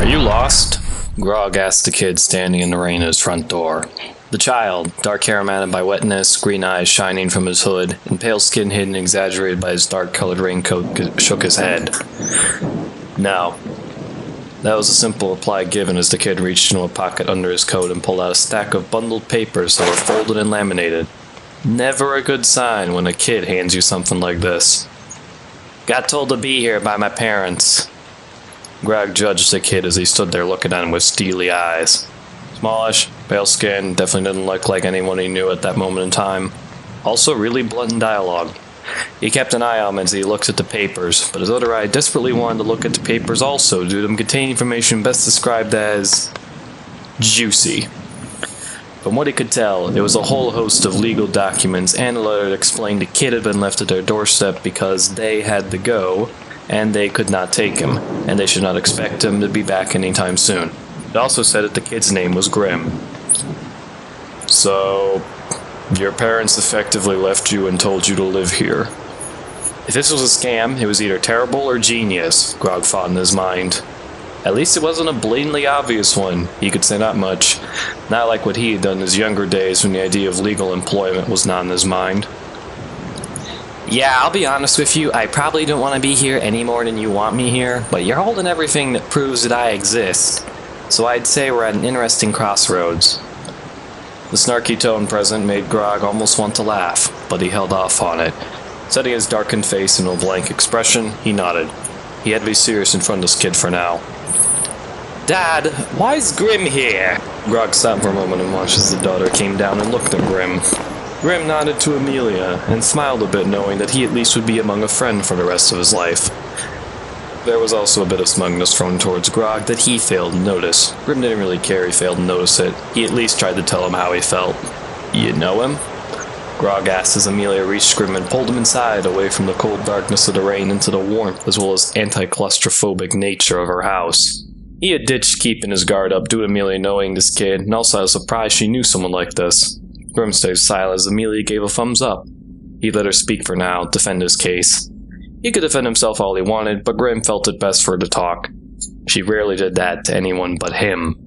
Are you lost? Grog asked the kid standing in the rain at his front door. The child, dark hair matted by wetness, green eyes shining from his hood, and pale skin hidden and exaggerated by his dark-colored raincoat, shook his head. No. That was a simple reply given as the kid reached into a pocket under his coat and pulled out a stack of bundled papers that were folded and laminated. Never a good sign when a kid hands you something like this. Got told to be here by my parents. Grog judged the kid as he stood there looking at him with steely eyes. Smallish, pale skin, definitely didn't look like anyone he knew at that moment in time. Also really blunt in dialogue. He kept an eye on him as he looked at the papers, but his other eye desperately wanted to look at the papers also due to them containing information best described as juicy. From what he could tell, it was a whole host of legal documents and a letter that explained the kid had been left at their doorstep because they had to go, and they could not take him, and they should not expect him to be back anytime soon. It also said that the kid's name was Grim. So, your parents effectively left you and told you to live here. If this was a scam, it was either terrible or genius, Grog thought in his mind. At least it wasn't a blatantly obvious one, he could say that much. Not like what he had done in his younger days when the idea of legal employment was not in his mind. Yeah, I'll be honest with you, I probably don't want to be here any more than you want me here, but you're holding everything that proves that I exist. So I'd say we're at an interesting crossroads. The snarky tone present made Grog almost want to laugh, but he held off on it. Setting his darkened face into a blank expression, he nodded. He had to be serious in front of this kid for now. Dad, why's Grim here? Grog stopped for a moment and watched as the daughter came down and looked at Grim. Grim nodded to Amelia and smiled a bit, knowing that he at least would be among a friend for the rest of his life. There was also a bit of smugness thrown towards Grog that he failed to notice. Grim didn't really care he failed to notice it. He at least tried to tell him how he felt. You know him? Grog asked as Amelia reached Grim and pulled him inside, away from the cold darkness of the rain into the warmth as well as anti-claustrophobic nature of her house. He had ditched keeping his guard up due to Amelia knowing this kid, and also I was surprised she knew someone like this. Grim stayed silent as Amelia gave a thumbs up. He let her speak for now, defend his case. He could defend himself all he wanted, but Grim felt it best for her to talk. She rarely did that to anyone but him.